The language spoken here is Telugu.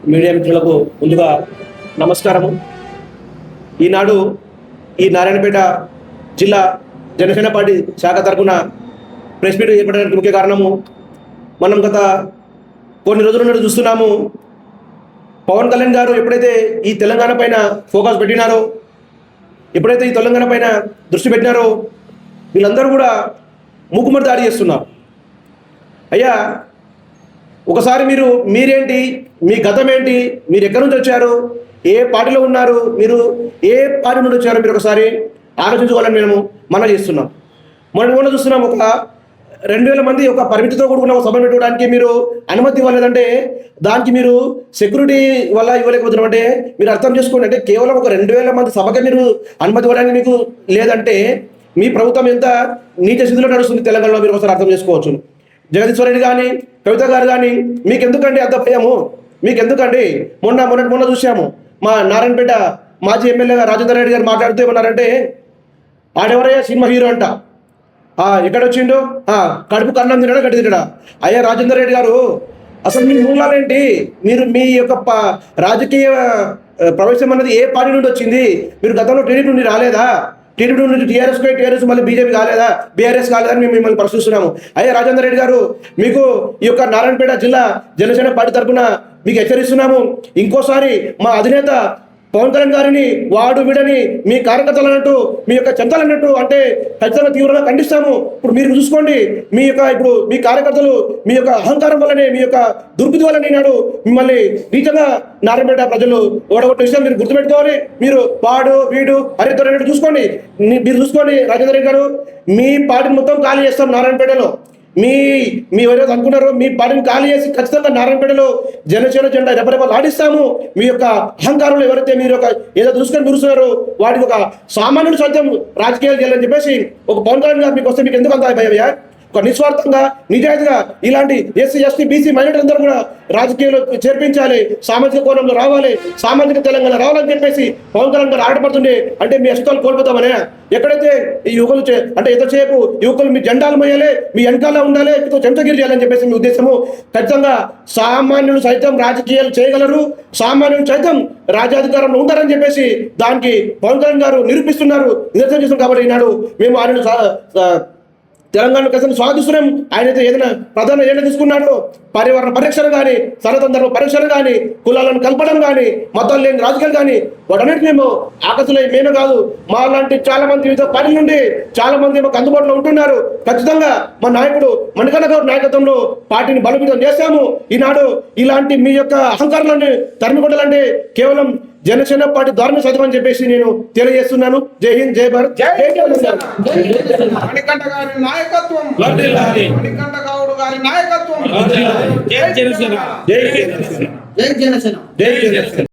మీడియా మిత్రులకు ముందుగా నమస్కారము. ఈనాడు ఈ నారాయణపేట జిల్లా జనసేన పార్టీ శాఖ తరఫున ప్రెస్ మీట్ ఏర్పడడానికి ముఖ్య కారణము, మనం గత కొన్ని రోజుల నుండి చూస్తున్నాము. పవన్ కళ్యాణ్ గారు ఎప్పుడైతే ఈ తెలంగాణ పైన ఫోకస్ పెట్టినారో, ఎప్పుడైతే ఈ తెలంగాణ పైన దృష్టి పెట్టినారో, వీళ్ళందరూ కూడా మూకుమ్మడి దాడి చేస్తున్నారు. అయ్యా, ఒకసారి మీరేంటి, మీ గతం ఏంటి, మీరు ఎక్కడి నుంచి వచ్చారు, ఏ పార్టీలో ఉన్నారు, మీరు ఏ పార్టీ నుండి వచ్చారో మీరు ఒకసారి ఆలోచించుకోవాలని మనం చేస్తున్నాం. మొన్న చూస్తున్నాం, ఒక 2000 మంది ఒక పరిమితితో కూడుకున్న ఒక సభ పెట్టుకోవడానికి మీరు అనుమతి ఇవ్వలేదంటే దానికి మీరు సెక్యూరిటీ వల్ల ఇవ్వలేకపోతున్నాం అంటే మీరు అర్థం చేసుకోండి. అంటే కేవలం ఒక 2000 మంది సభకి మీరు అనుమతి ఇవ్వడానికి మీకు లేదంటే మీ ప్రభుత్వం ఎంత నీచ స్థితిలో నడుస్తుంది తెలంగాణలో మీరు ఒకసారి అర్థం చేసుకోవచ్చు. జగదీశ్వర్ రెడ్డి కానీ, కవిత గారు కానీ, మీకెందుకండి అంత భయము? మీకెందుకండి? మొన్న చూసాము, మా నారాయణపేట మాజీ ఎమ్మెల్యేగా రాజేందర్ రెడ్డి గారు మాట్లాడుతూ ఏమన్నారంటే, ఆడెవరయ్యా సినిమా హీరో అంట, ఎక్కడొచ్చిండు, కడుపు కన్నం తినడా గడ్డి తినడా? అయ్యా రాజేందర్ రెడ్డి గారు, అసలు మీ మూలాలేంటి? మీరు మీ యొక్క రాజకీయ ప్రవేశం అన్నది ఏ పార్టీ నుండి వచ్చింది? మీరు గతంలో టీడీపీ నుండి రాలేదా? టీడీపీ నుంచి టీఆర్ఎస్ మళ్ళీ బీజేపీ కాలేదా, బీఆర్ఎస్ కాలేదని మేము మిమ్మల్ని ప్రశ్నిస్తున్నాము. అయ్యా రాజేందర్ రెడ్డి గారు, మీకు ఈ యొక్క నారాయణపేట జిల్లా జనసేన పార్టీ తరఫున మీకు హెచ్చరిస్తున్నాము. ఇంకోసారి మా అధినేత పవన్ కళ్యాణ్ గారిని వాడు వీడని మీ కార్యకర్తలు అన్నట్టు, మీ యొక్క చెంతలు అన్నట్టు అంటే ఖచ్చితంగా తీవ్రంగా ఖండిస్తాము. ఇప్పుడు మీరు చూసుకోండి, ఇప్పుడు మీ కార్యకర్తలు మీ యొక్క అహంకారం వల్లనే, మీ యొక్క దుర్బుద్ధి వల్లనే నాడు మిమ్మల్ని నీచంగా నారాయణపేట ప్రజలు ఓడగొట్టిన విషయం మీరు గుర్తుపెట్టుకోవాలి. మీరు వాడు వీడు అన్నట్టు చూసుకోండి. మీరు చూసుకోండి రాజేంద్ర రెడ్డి గారు, మీ పార్టీని మొత్తం ఖాళీ చేస్తాం నారాయణపేటలో. మీ ఎవరైతే అనుకున్నారో మీ పార్టీని ఖాళీ చేసి ఖచ్చితంగా నారాయణపేటలో జనసేన జెండా రెపరెపలు ఆడిస్తాము. మీ యొక్క అహంకారంలో ఎవరైతే మీరు ఏదో చూసుకొని చూస్తున్నారో వాటికి ఒక సామాన్యుడు సైతం రాజకీయాలు చేయాలని చెప్పేసి ఒక పవన్ కళ్యాణ్ గారు మీకు వస్తే మీకు ఎందుకు అంత భయమయ్యా? ఒక నిస్వార్థంగా నిజాయితీగా ఇలాంటి ఎస్సీ ఎస్టీ బీసీ మైనారిటీ అందరూ కూడా రాజకీయాల్లో చేర్పించాలి, సామాజిక కోణంలో రావాలి, సామాజిక తెలంగాణ రావాలని చెప్పేసి పవన్ కళ్యాణ్ గారు ఆడపడుతుండే అంటే మీ అస్తిత్వాలు కోల్పోతామనే. ఎక్కడైతే ఈ యువకులు అంటే ఎంతసేపు యువకులు మీ జెండాలు మొయ్యాలి, మీ వెనకాల ఉండాలి, చెంచగిరి చేయాలని చెప్పేసి మీ ఉద్దేశము. ఖచ్చితంగా సామాన్యులు సైతం రాజకీయాలు చేయగలరు, సామాన్యులు సైతం రాజ్యాధికారంలో ఉంటారని చెప్పేసి దానికి పవన్ కళ్యాణ్ గారు నిరూపిస్తున్నారు, నిదర్శనం చేస్తున్నారు. కాబట్టి ఈనాడు మేము ఆయన తెలంగాణ ప్రజలను స్వాగతిస్తున్నాం. ఆయన అయితే ఏదైనా ప్రధాన ఏదైనా తీసుకున్నాడో పర్యావరణ పరిరక్షణ కానీ, సనాతన ధర్మ పరిరక్షణ కానీ, కులాలను కలపడం కానీ, మతాలు లేని రాజకీయాలు కానీ వాటన్నిటి మేము ఆకర్షులై మేమే కాదు, మా లాంటి చాలా మంది వివిధ పార్టీల నుండి చాలా మంది మాకు అందుబాటులో ఉంటున్నారు. ఖచ్చితంగా మా నాయకుడు మణికన్న గౌడ్ నాయకత్వంలో పార్టీని బలోపేతం చేశాము. ఈనాడు ఇలాంటి మీ యొక్క అహంకారాలను తరిమికొట్టాలంటే కేవలం జనసేన పార్టీ ద్వారా సాధ్యమని చెప్పేసి నేను తెలియజేస్తున్నాను. జై హింద్, జై భారత్, జై మణికంఠ గారి నాయకత్వం, మణికంఠ గౌడ్ గారి నాయకత్వం, జై జనసేన, జై జనసేన, జై జనసేన, జై జనసేన.